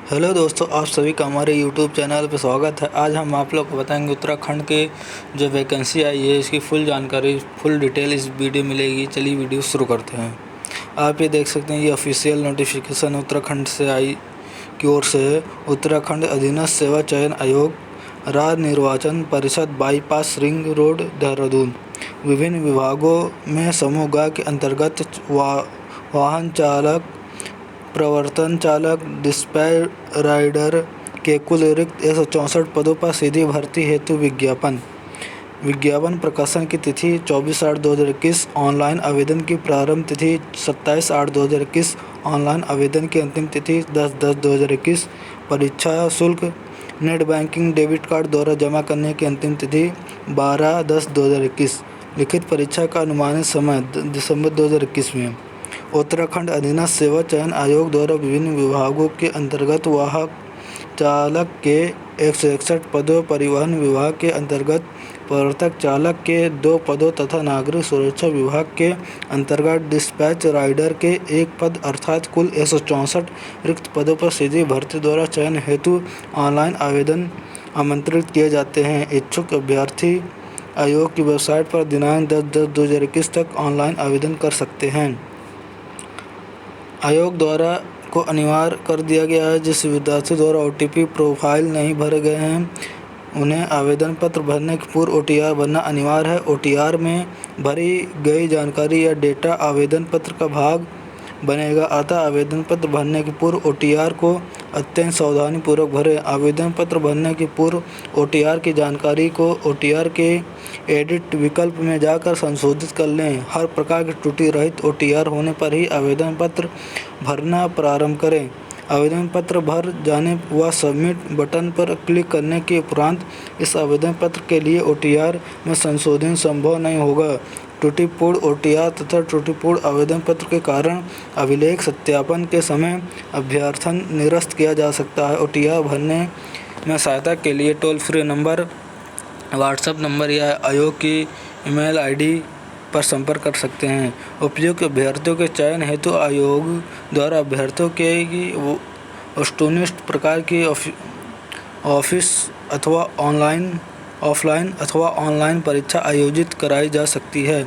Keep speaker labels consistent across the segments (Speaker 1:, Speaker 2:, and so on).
Speaker 1: Hello दोस्तों, आप सभी का हमारे यूट्यूब चैनल पर स्वागत है। आज हम आप लोग को बताएंगे उत्तराखंड के जो वैकेंसी आई है इसकी फुल जानकारी, फुल डिटेल इस वीडियो मिलेगी। चलिए वीडियो शुरू करते हैं। आप ये देख सकते हैं, ये ऑफिशियल नोटिफिकेशन उत्तराखंड से आई की ओर से है। उत्तराखंड अधीनस्थ सेवा चयन आयोग, राज्य निर्वाचन परिषद, बाईपास रिंग रोड, देहरादून। विभिन्न विभागों में समूह ग के अंतर्गत वाहन चालक, प्रवर्तन चालक, डिस्पैच राइडर के कुल रिक्त 164 पदों पर सीधी भर्ती हेतु विज्ञापन प्रकाशन की तिथि 24/8/2021। ऑनलाइन आवेदन की प्रारंभ तिथि 27/8/2021। ऑनलाइन आवेदन की अंतिम तिथि 10/10/2021। परीक्षा शुल्क नेट बैंकिंग डेबिट कार्ड द्वारा जमा करने की अंतिम तिथि 12/10/2021। लिखित परीक्षा का अनुमानित समय दिसंबर 2021 में। उत्तराखंड अधीनस्थ सेवा चयन आयोग द्वारा विभिन्न विभागों के अंतर्गत वाहक चालक के 161 पदों, परिवहन विभाग के अंतर्गत प्रवर्तक चालक के 2 पदों तथा नागरिक सुरक्षा विभाग के अंतर्गत डिस्पैच राइडर के 1 पद अर्थात कुल 164 रिक्त पदों पर सीधी भर्ती द्वारा चयन हेतु ऑनलाइन आवेदन आमंत्रित किए जाते हैं। इच्छुक अभ्यर्थी आयोग की वेबसाइट पर दिनांक 10/10/2021 तक ऑनलाइन आवेदन कर सकते हैं। आयोग द्वारा को अनिवार्य कर दिया गया है, जिस विद्यार्थी द्वारा OTP प्रोफाइल नहीं भरे गए हैं उन्हें आवेदन पत्र भरने के पूर्व OTR भरना अनिवार्य है। OTR में भरी गई जानकारी या डेटा आवेदन पत्र का भाग बनेगा, अतः आवेदन पत्र भरने के पूर्व OTR को अत्यंत सावधानीपूर्वक भरें। आवेदन पत्र भरने के पूर्व OTR की जानकारी को OTR के एडिट विकल्प में जाकर संशोधित कर लें। हर प्रकार की त्रुटि रहित OTR होने पर ही आवेदन पत्र भरना प्रारंभ करें। आवेदन पत्र भर जाने व सबमिट बटन पर क्लिक करने के उपरांत इस आवेदन पत्र के लिए OTR में संशोधन संभव नहीं होगा। त्रुटिपूर्ण OTR तथा त्रुटिपूर्ण आवेदन पत्र के कारण अभिलेख सत्यापन के समय अभ्यर्थन निरस्त किया जा सकता है। OTR भरने में सहायता के लिए toll free number, WhatsApp number या आयोग की ईमेल ID पर संपर्क कर सकते हैं। उपयुक्त अभ्यर्थियों के चयन हेतु आयोग द्वारा अभ्यर्थियों के वस्तुनिष्ठ प्रकार की ऑफिस अथवा ऑफलाइन अथवा ऑनलाइन परीक्षा आयोजित कराई जा सकती है।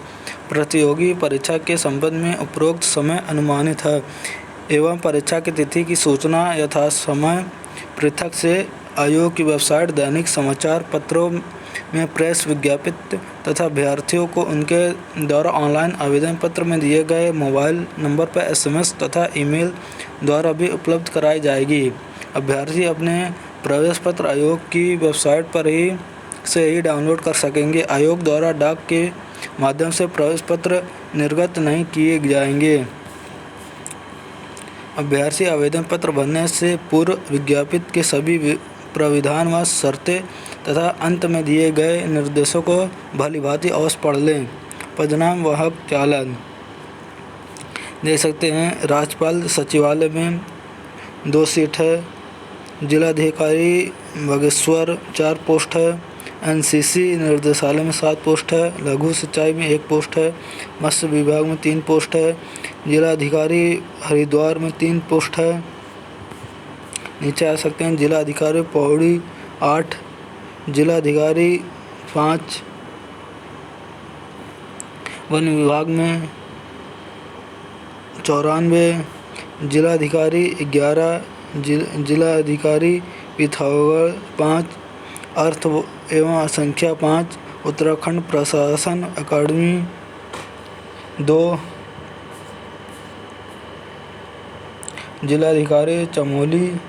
Speaker 1: प्रतियोगी परीक्षा के संबंध में उपरोक्त समय अनुमानित है एवं परीक्षा की तिथि की सूचना यथासमय पृथक से आयोग की वेबसाइट, दैनिक समाचार पत्रों में प्रेस विज्ञप्ति तथा अभ्यर्थियों को उनके द्वारा ऑनलाइन आवेदन पत्र में दिए गए मोबाइल नंबर पर SMS तथा ईमेल द्वारा भी उपलब्ध कराई जाएगी। अभ्यर्थी अपने प्रवेश पत्र आयोग की वेबसाइट पर ही डाउनलोड कर सकेंगे। आयोग द्वारा डाक के माध्यम से प्रवेश पत्र निर्गत नहीं किए जाएंगे। अभ्यर्थी आवेदन पत्र भरने से पूर्व विज्ञापित के सभी प्राविधान व शर्तें तथा अंत में दिए गए निर्देशों को भलीभांति अवश्य पढ़ लें। पदनाम वाहक चालक देख सकते हैं। राज्यपाल सचिवालय में 2 सीट है। जिलाधिकारी बागेश्वर 4 पोस्ट है। NCC निर्देशालय में 7 पोस्ट है। लघु सिंचाई में 1 पोस्ट है। मत्स्य विभाग में 3 पोस्ट है। जिलाधिकारी हरिद्वार में 3 पोस्ट है। नीचे आ सकते हैं। जिलाधिकारी पौड़ी 8, जिलाधिकारी 5, वन विभाग में 94, जिलाधिकारी 11, जिलाधिकारी पिथौरागढ़ 5, अर्थ एवं संख्या 5, उत्तराखंड प्रशासन अकादमी 2, जिलाधिकारी चमोली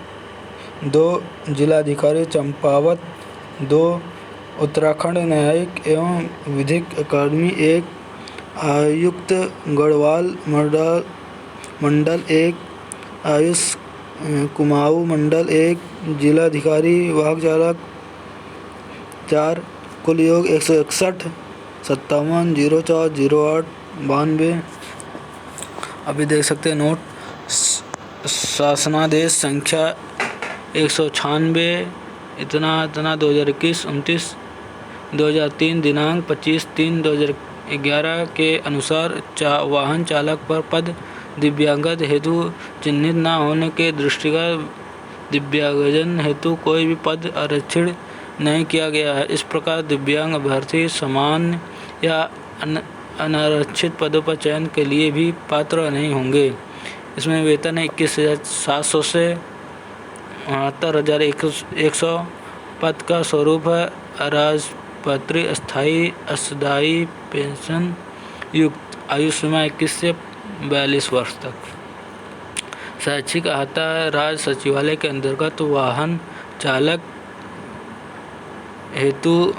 Speaker 1: 2, जिलाधिकारी चंपावत 2, उत्तराखंड न्यायिक एवं विधिक अकादमी 1, आयुक्त गढ़वाल मंडल 1, आयुष कुमाऊं मंडल 1, जिलाधिकारी वाहक चालक 4। कुल योग 161 57 04 08 92। अभी देख सकते हैं नोट। शासनादेश संख्या 196 इतना 2021-29 2003 दिनांक 25/3/2011 के अनुसार वाहन चालक पर पद दिव्यांगता हेतु चिन्हित न होने के दृष्टिगत दिव्यांगजन हेतु कोई भी पद आरक्षित नहीं किया गया है। इस प्रकार दिव्यांग अभ्यर्थी समान या अनारक्षित पदों पर चयन के लिए भी पात्र नहीं होंगे। इसमें वेतन 21,700 से 69,100 पद का स्वरूप है। राजपत्रित अस्थायी असाधायी पेंशन युक्त आयु सीमा 21 से 42 वर्ष तक। शैक्षिक आता है राज्य सचिवालय के अंतर्गत वाहन चालक हेतु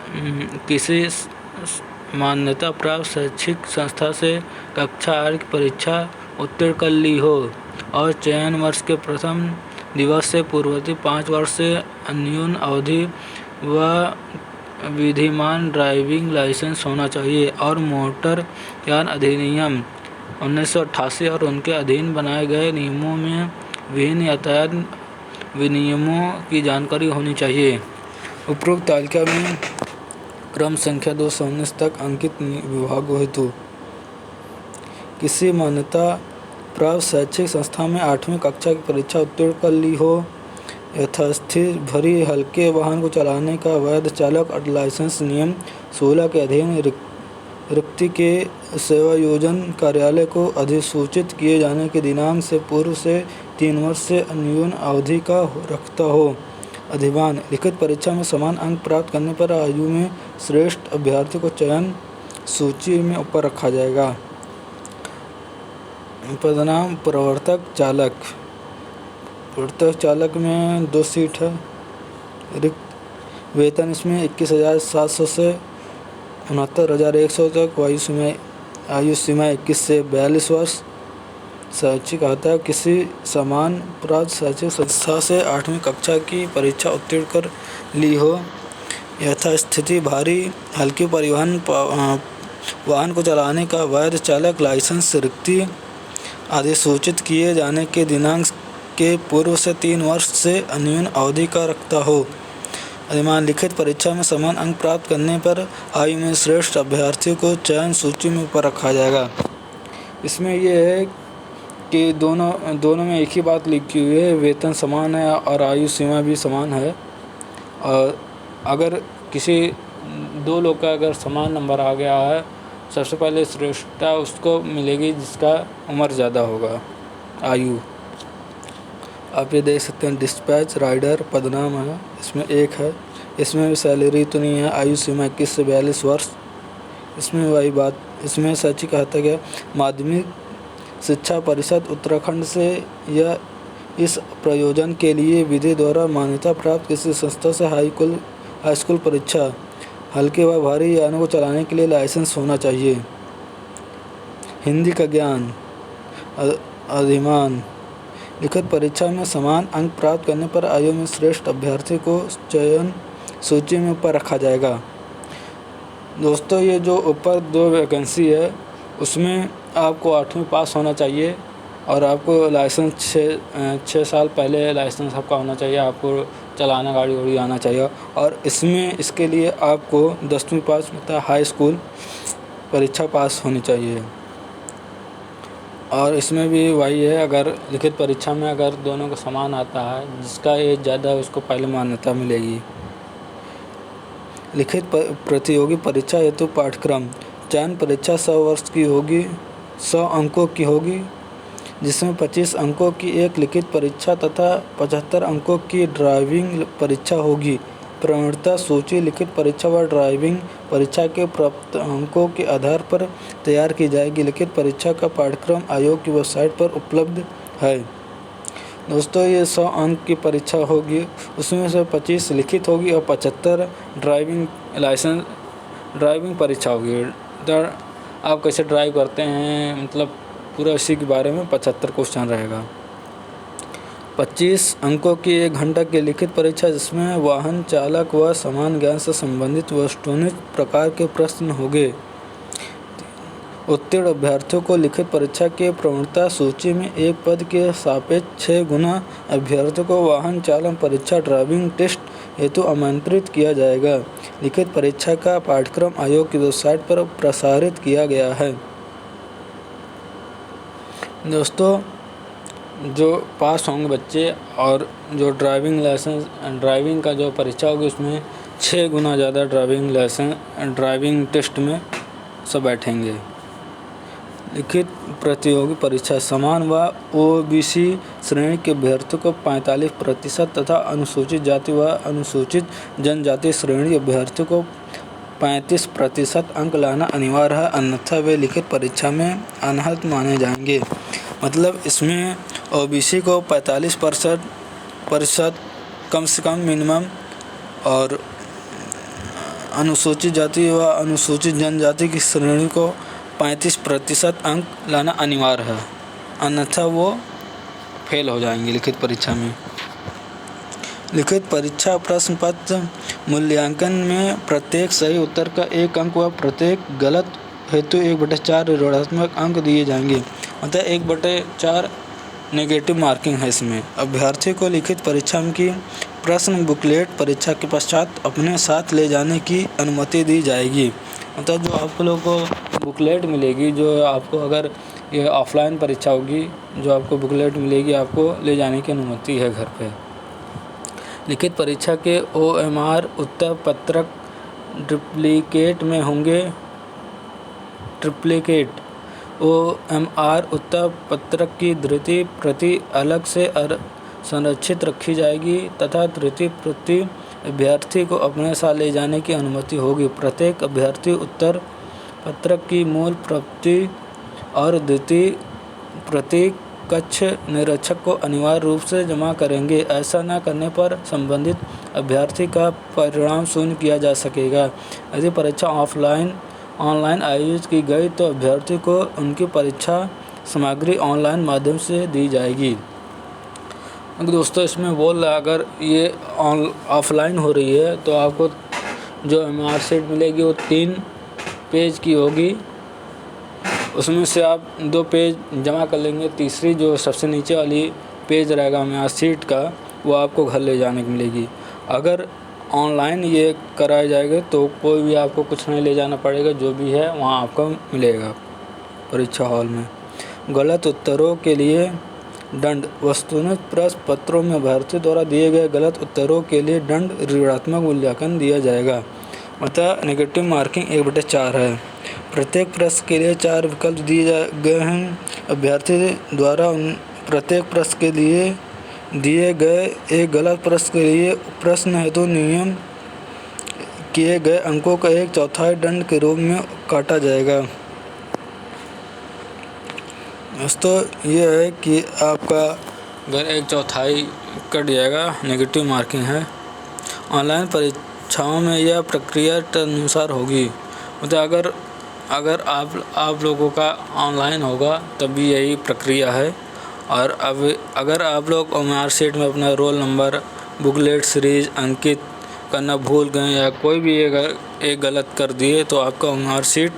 Speaker 1: किसी मान्यता प्राप्त शैक्षिक संस्था से कक्षा 8 की परीक्षा उत्तीर्ण कर ली हो और चयन वर्ष के प्रथम दिवस से पूर्ववर्ती 5 वर्ष से अन्यून अवधि व विधिमान ड्राइविंग लाइसेंस होना चाहिए और मोटर यान अधिनियम 1988 और उनके अधीन बनाए गए नियमों में विभिन्न यातायात विनियमों की जानकारी होनी चाहिए। उपरोक्त तालिका में क्रम संख्या 219 तक अंकित विभागों हेतु किसी मान्यता प्राप्त शैक्षिक संस्था में 8वीं कक्षा की परीक्षा उत्तीर्ण कर ली हो, यथास्थित भरी हल्के वाहन को चलाने का वैध चालक लाइसेंस नियम 16 के अधीन रिक्ति के सेवायोजन कार्यालय को अधिसूचित किए जाने के दिनांक से पूर्व से 3 वर्ष से अन्यून अवधि का रखता हो। अधिमान लिखित परीक्षा में समान अंक प्राप्त करने पर आयु में श्रेष्ठ अभ्यर्थी को चयन सूची में ऊपर रखा जाएगा। पदनाम प्रवर्तक चालक में 2 सीट है। रिक्त वेतन इसमें 21,700 से 69,100 तक। आयु सीमा 21 से 42 वर्ष। शैक्षिक आता है किसी समान प्राप्त शैक्षिक संस्था से 8वीं कक्षा की परीक्षा उत्तीर्ण कर ली हो, यथास्थिति भारी हल्की परिवहन वाहन को चलाने का वैध चालक लाइसेंस रिक्ति अधिसूचित किए जाने के दिनांक के पूर्व से 3 वर्ष से अन्यून अवधि का रखता हो। अधिमान लिखित परीक्षा में समान अंक प्राप्त करने पर आयु में श्रेष्ठ अभ्यर्थी को चयन सूची में ऊपर रखा जाएगा। इसमें यह है कि दोनों में एक ही बात लिखी हुई है, वेतन समान है और आयु सीमा भी समान है। और अगर किसी 2 लोग का अगर समान नंबर आ गया है, सबसे पहले श्रेष्ठता उसको मिलेगी जिसका उम्र ज़्यादा होगा आयु। आप ये देख सकते हैं डिस्पैच राइडर पदनाम है, इसमें 1 है। इसमें सैलरी तो नहीं है। आयु सीमा 21 से 42 वर्ष। इसमें वही बात, इसमें शैक्षिक कहता गया माध्यमिक शिक्षा परिषद उत्तराखंड से या इस प्रयोजन के लिए विधि द्वारा मान्यता प्राप्त किसी संस्था से हाई स्कूल परीक्षा हल्के व भारी यानों को चलाने के लिए लाइसेंस होना चाहिए। हिंदी का ज्ञान अधिमान लिखित परीक्षा में समान अंक प्राप्त करने पर आयु में श्रेष्ठ अभ्यर्थी को चयन सूची में ऊपर रखा जाएगा। दोस्तों, ये जो ऊपर 2 वैकेंसी है उसमें आपको 8वीं पास होना चाहिए और आपको लाइसेंस 6 साल पहले लाइसेंस आपका होना चाहिए। आपको चलाना गाड़ी वाड़ी आना चाहिए और इसके लिए आपको 10वीं पास मतलब हाई स्कूल परीक्षा पास होनी चाहिए। और इसमें भी वही है, अगर लिखित परीक्षा में अगर दोनों का समान आता है, जिसका एज ज़्यादा है उसको पहले मान्यता मिलेगी। लिखित प्रतियोगी परीक्षा हेतु पाठ्यक्रम चयन परीक्षा 100 वर्ष की होगी, 100 अंकों की होगी, जिसमें 25 अंकों की एक लिखित परीक्षा तथा 75 अंकों की ड्राइविंग परीक्षा होगी। प्रवणता सूची लिखित परीक्षा व ड्राइविंग परीक्षा के प्राप्त अंकों के आधार पर तैयार की जाएगी। लिखित परीक्षा का पाठ्यक्रम आयोग की वेबसाइट पर उपलब्ध है। दोस्तों, ये 100 अंक की परीक्षा होगी, उसमें से 25 लिखित होगी और 75 ड्राइविंग परीक्षा होगी। आप कैसे ड्राइव करते हैं, मतलब पूरा इसी के बारे में 75 क्वेश्चन रहेगा। 25 अंकों की 1 घंटा की लिखित परीक्षा, जिसमें वाहन चालक व समान ज्ञान से संबंधित वस्तुनिष्ठ प्रकार के प्रश्न होंगे। उत्तीर्ण अभ्यर्थियों को लिखित परीक्षा के प्रवणता सूची में 1 पद के सापेक्ष 6 गुना अभ्यर्थियों को वाहन चालन परीक्षा ड्राइविंग टेस्ट हेतु आमंत्रित किया जाएगा। लिखित परीक्षा का पाठ्यक्रम आयोग की वेबसाइट पर प्रसारित किया गया है। दोस्तों,
Speaker 2: जो पास होंगे बच्चे और जो ड्राइविंग का जो परीक्षा होगी उसमें 6 गुना ज़्यादा ड्राइविंग टेस्ट में सब बैठेंगे। लिखित प्रतियोगी परीक्षा समान व ओबीसी श्रेणी के अभ्यर्थियों को 45% तथा अनुसूचित जाति व अनुसूचित जनजाति श्रेणी अभ्यर्थियों को 35% अंक लाना अनिवार्य है, अन्यथा वे लिखित परीक्षा में अनर्हत माने जाएंगे। मतलब इसमें ओबीसी को 45% कम से कम मिनिमम और अनुसूचित जाति व अनुसूचित जनजाति की श्रेणी को 35% अंक लाना अनिवार्य है, अन्यथा वो फेल हो जाएंगे लिखित परीक्षा में। लिखित परीक्षा प्रश्न पत्र मूल्यांकन में प्रत्येक सही उत्तर का 1 अंक व प्रत्येक गलत हेतु 1/4 ऋणात्मक अंक दिए जाएंगे। मतलब 1/4 नेगेटिव मार्किंग है इसमें। अभ्यर्थी को लिखित परीक्षा की प्रश्न बुकलेट परीक्षा के पश्चात अपने साथ ले जाने की अनुमति दी जाएगी। मतलब जो आप लोगों को बुकलेट मिलेगी, जो आपको अगर ये ऑफलाइन परीक्षा होगी, जो आपको बुकलेट मिलेगी आपको ले जाने की अनुमति है घर पे। लिखित परीक्षा के OMR उत्तर पत्रक डुप्लीकेट में होंगे। OMR उत्तर पत्रक की द्वितीय प्रति अलग से संरक्षित रखी जाएगी तथा तृतीय प्रति अभ्यर्थी को अपने साथ ले जाने की अनुमति होगी। प्रत्येक अभ्यर्थी उत्तर पत्रक की मूल प्रति और द्वितीय प्रति कक्ष निरीक्षक को अनिवार्य रूप से जमा करेंगे। ऐसा न करने पर संबंधित अभ्यर्थी का परिणाम शून्य किया जा सकेगा। यदि परीक्षा ऑनलाइन आयोजित की गई तो अभ्यर्थी को उनकी परीक्षा सामग्री ऑनलाइन माध्यम से दी जाएगी। दोस्तों इसमें बोल रहा है अगर ये ऑफलाइन हो रही है तो आपको जो MR शीट मिलेगी वो 3 पेज की होगी। उसमें से आप 2 पेज जमा कर लेंगे, तीसरी जो सबसे नीचे वाली पेज रहेगा MR शीट का वो आपको घर ले जाने की मिलेगी। अगर ऑनलाइन ये कराया जाएगा तो कोई भी आपको कुछ नहीं ले जाना पड़ेगा, जो भी है वहाँ आपको मिलेगा परीक्षा हॉल में। गलत उत्तरों के लिए दंड वस्तुनिष्ठ प्रश्न पत्रों में अभ्यर्थी द्वारा दिए गए गलत उत्तरों के लिए दंड ऋणात्मक मूल्यांकन दिया जाएगा। मतलब नेगेटिव मार्किंग 1/4 है। प्रत्येक प्रश्न के लिए 4 विकल्प दिए गए हैं। अभ्यर्थी द्वारा प्रत्येक प्रश्न के लिए दिए गए एक गलत प्रश्न के लिए प्रश्न हेतु नियम किए गए अंकों का 1/4 दंड के रूप में काटा जाएगा। दोस्तों ये है कि आपका अगर 1/4 कट जाएगा, नेगेटिव मार्किंग है। ऑनलाइन परीक्षाओं में यह प्रक्रिया अनुसार होगी। मतलब अगर आप लोगों का ऑनलाइन होगा तभी यही प्रक्रिया है। और अब अगर आप लोग OMR शीट में अपना रोल नंबर बुकलेट सीरीज अंकित करना भूल गए या कोई भी एक गलत कर दिए तो आपका OMR शीट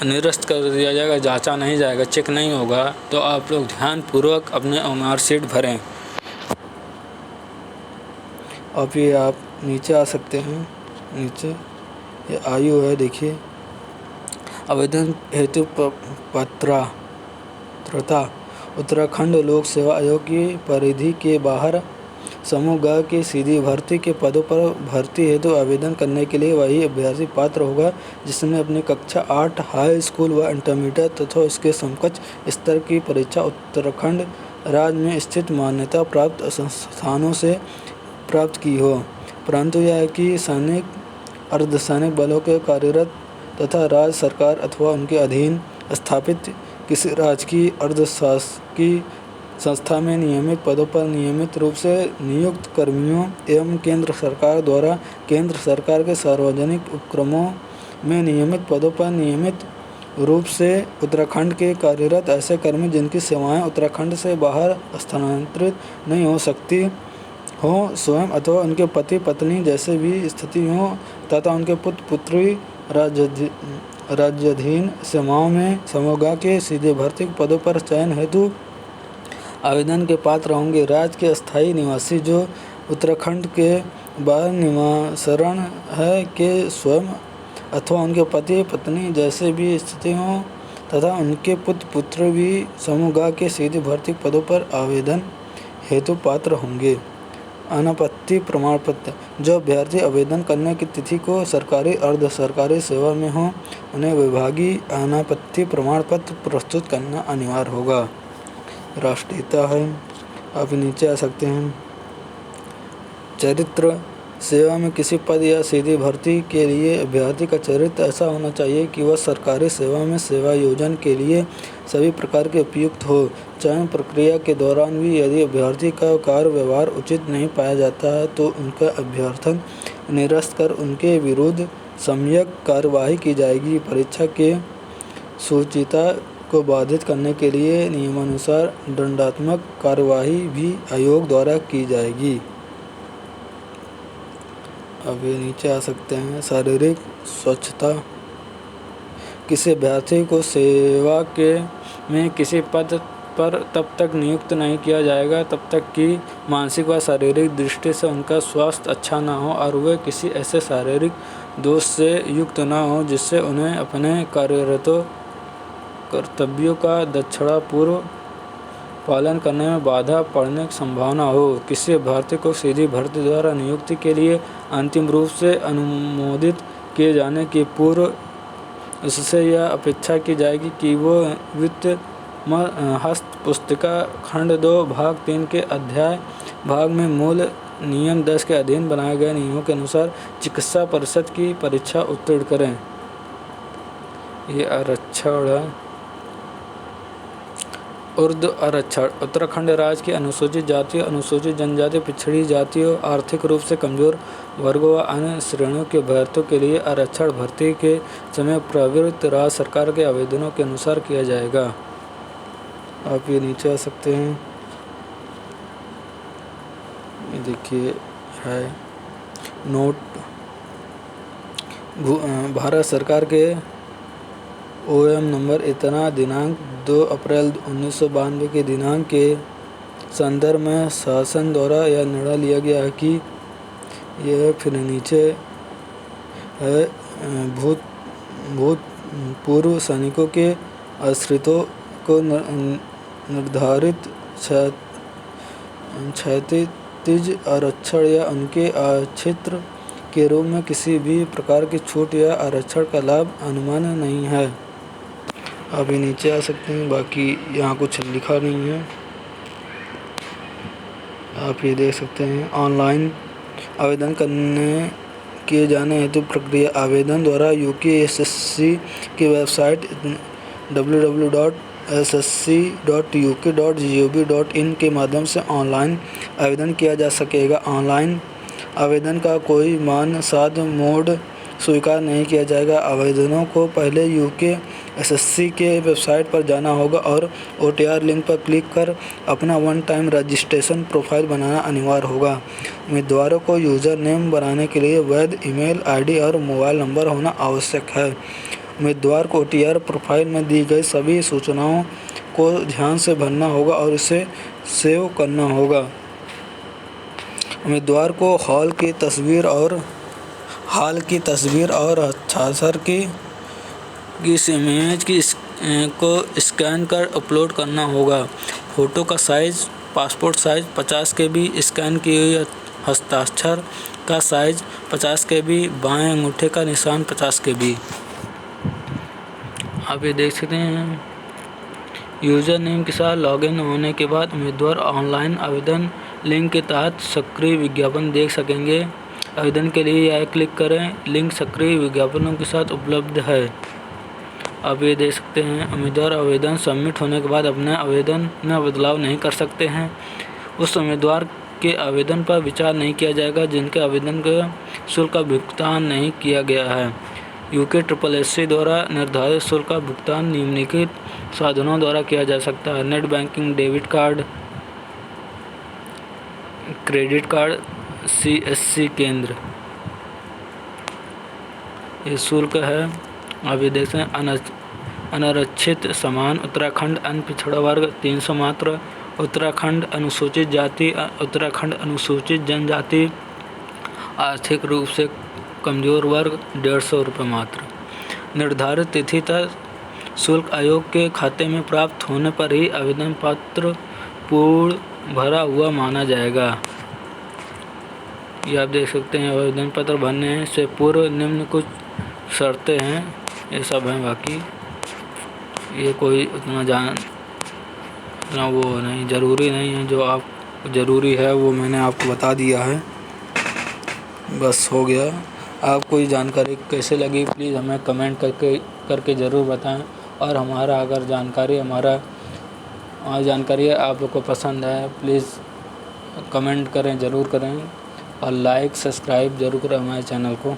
Speaker 2: निरस्त कर दिया जाएगा, जांचा नहीं जाएगा, चेक नहीं होगा। तो आप लोग ध्यानपूर्वक अपने OMR शीट भरें। अब ये आप नीचे आ सकते हैं। नीचे ये आयु है, देखिए आवेदन हेतु पात्रता उत्तराखंड लोक सेवा आयोग की परिधि के बाहर समूह ग की सीधी भर्ती के पदों पर भर्ती हेतु आवेदन करने के लिए वही अभ्यर्थी पात्र होगा जिसने अपनी कक्षा 8 हाई स्कूल व इंटरमीडिएट तथा इसके समकक्ष स्तर की परीक्षा उत्तराखंड राज्य में स्थित मान्यता प्राप्त संस्थानों से प्राप्त की हो, परंतु यह कि सैनिक अर्धसैनिक बलों के कार्यरत तथा राज्य सरकार अथवा उनके अधीन स्थापित किसी राजकीय अर्धशासकीय संस्था में नियमित पदों पर नियमित रूप से नियुक्त कर्मियों एवं केंद्र सरकार द्वारा केंद्र सरकार के सार्वजनिक उपक्रमों में नियमित पदों पर नियमित रूप से उत्तराखंड के कार्यरत ऐसे कर्मी जिनकी सेवाएं उत्तराखंड से बाहर स्थानांतरित नहीं हो सकती हो, स्वयं अथवा उनके पति पत्नी जैसे भी स्थिति हो तथा उनके पुत्र पुत्री राज्याधीन सेवाओं में समूह के सीधे भर्ती पदों पर चयन हेतु आवेदन के पात्र होंगे। राज्य के अस्थायी निवासी जो उत्तराखंड के बाहर निवासरत है के स्वयं अथवा उनके पति पत्नी जैसे भी स्थिति हो
Speaker 1: तथा उनके पुत्र पुत्र भी समूह ग के सीधी भर्ती पदों पर आवेदन हेतु पात्र होंगे। अनापत्ति प्रमाण पत्र। जो अभ्यर्थी आवेदन करने की तिथि को सरकारी अर्ध सरकारी सेवा में हो, उन्हें विभागीय अनापत्ति प्रमाण पत्र प्रस्तुत करना अनिवार्य होगा। राष्ट्रीयता है, आप नीचे आ सकते हैं। चरित्र। सेवा में किसी पद या सीधी भर्ती के लिए अभ्यर्थी का चरित्र ऐसा होना चाहिए कि वह सरकारी सेवा में सेवायोजन के लिए सभी प्रकार के उपयुक्त हो। चयन प्रक्रिया के दौरान भी यदि अभ्यर्थी का कार्य व्यवहार उचित नहीं पाया जाता है तो उनका अभ्यर्थन निरस्त कर उनके विरुद्ध सम्यक कार्यवाही की जाएगी। परीक्षा के शुचिता को बाधित करने के लिए नियमानुसार दंडात्मक कार्यवाही भी आयोग द्वारा की जाएगी। अब ये नीचे आ सकते हैं। शारीरिक स्वच्छता। किसी अभ्यर्थी को सेवा के में किसी पद पर तब तक नियुक्त नहीं किया जाएगा तब तक कि मानसिक व शारीरिक दृष्टि से उनका स्वास्थ्य अच्छा न हो और वे किसी ऐसे शारीरिक दोष से युक्त न हो जिससे उन्हें अपने कार्यरत कर्तव्यों का दक्षतापूर्व पालन करने में बाधा पड़ने की संभावना हो। किसी अभ्यर्थी को सीधी भर्ती द्वारा नियुक्ति के लिए अंतिम रूप से अनुमोदित किए जाने के पूर्व उससे यह अपेक्षा की जाएगी कि वो वित्त हस्त पुस्तिका खंड 2 भाग 3 के अध्याय भाग में मूल नियम 10 के अधीन बनाए गए नियमों के अनुसार चिकित्सा परिषद की परीक्षा उत्तीर्ण करें। ये आरक्षण है। उर्दू आरक्षण। उत्तराखंड राज्य की अनुसूचित जाति, अनुसूचित जनजाति, पिछड़ी जातियों, आर्थिक रूप से कमजोर वर्गों व अन्य श्रेणियों के अभ्यर्थियों के लिए आरक्षण भर्ती के समय प्रवृत्त राज्य सरकार के आवेदनों के अनुसार किया जाएगा। आप ये नीचे आ सकते हैं। ये देखिए है नोट। भारत सरकार के OM नंबर इतना दिनांक 2 अप्रैल 1992 के दिनांक के संदर्भ में शासन द्वारा यह निर्णय लिया गया है कि यह फिर नीचे है भूतपूर्व सैनिकों के आश्रितों को निर्धारित क्षैतिज आरक्षण या उनके आश्रित के रूप में किसी भी प्रकार की छूट या आरक्षण का लाभ अनुमान्य नहीं है। अभी नीचे आ सकते हैं। बाकी यहाँ कुछ लिखा नहीं है, आप ये देख सकते हैं। ऑनलाइन आवेदन करने किए जाने हेतु प्रक्रिया। आवेदन द्वारा UKSSC की वेबसाइट www.ssc.uk.gov.in के माध्यम से ऑनलाइन आवेदन किया जा सकेगा। ऑनलाइन आवेदन का कोई मान साध मोड स्वीकार नहीं किया जाएगा। आवेदनों को पहले UKSSC के वेबसाइट पर जाना होगा और OTR लिंक पर क्लिक कर अपना वन टाइम रजिस्ट्रेशन प्रोफाइल बनाना अनिवार्य होगा। उम्मीदवारों को यूज़र नेम बनाने के लिए वैध ईमेल ID और मोबाइल नंबर होना आवश्यक है। उम्मीदवार को OTR प्रोफाइल में दी गई सभी सूचनाओं को ध्यान से भरना होगा और इसे सेव करना होगा। उम्मीदवार को हाल की तस्वीर और हस्ताक्षर की इस इमेज को स्कैन कर अपलोड करना होगा। फ़ोटो का size passport size 50 KB, scan की हुई हस्ताक्षर का साइज़ 50 KB, बाएं अंगूठे का निशान 50 KB। आप ये देख सकते हैं। यूज़र नेम के साथ लॉगिन होने के बाद उम्मीदवार ऑनलाइन आवेदन लिंक के तहत सक्रिय विज्ञापन देख सकेंगे। आवेदन के लिए यह क्लिक करें। लिंक सक्रिय विज्ञापनों के साथ उपलब्ध है। आप ये देख सकते हैं। उम्मीदवार आवेदन सबमिट होने के बाद अपने आवेदन में बदलाव नहीं कर सकते हैं। उस उम्मीदवार के आवेदन पर विचार नहीं किया जाएगा जिनके आवेदन का शुल्क का भुगतान नहीं किया गया है। UKSSC द्वारा निर्धारित शुल्क का भुगतान निम्नलिखित साधनों द्वारा किया जा सकता है। Net banking, debit card, credit card, CSC केंद्र। ये शुल्क है। आप ये देख सकते हैं। अनारक्षित समान उत्तराखंड अन्य पिछड़ा वर्ग 300 मात्र, उत्तराखंड अनुसूचित जाति, उत्तराखंड अनुसूचित जनजाति, आर्थिक रूप से कमजोर वर्ग 150 रुपये मात्र। निर्धारित तिथि तक
Speaker 2: शुल्क आयोग के खाते में प्राप्त होने पर ही आवेदन पत्र पूर्ण भरा हुआ माना जाएगा। ये आप देख सकते हैं, आवेदन पत्र भरने से पूर्व निम्न कुछ शर्तें हैं, ये सब हैं। बाकी ये कोई उतना वो नहीं ज़रूरी नहीं है, जो आप ज़रूरी है वो मैंने आपको बता दिया है, बस हो गया। आपको ये जानकारी कैसे लगी प्लीज़ हमें कमेंट करके ज़रूर बताएं। और हमारा अगर जानकारी आप लोग को पसंद है प्लीज़ कमेंट करें, ज़रूर करें, और लाइक सब्सक्राइब ज़रूर करें हमारे चैनल को।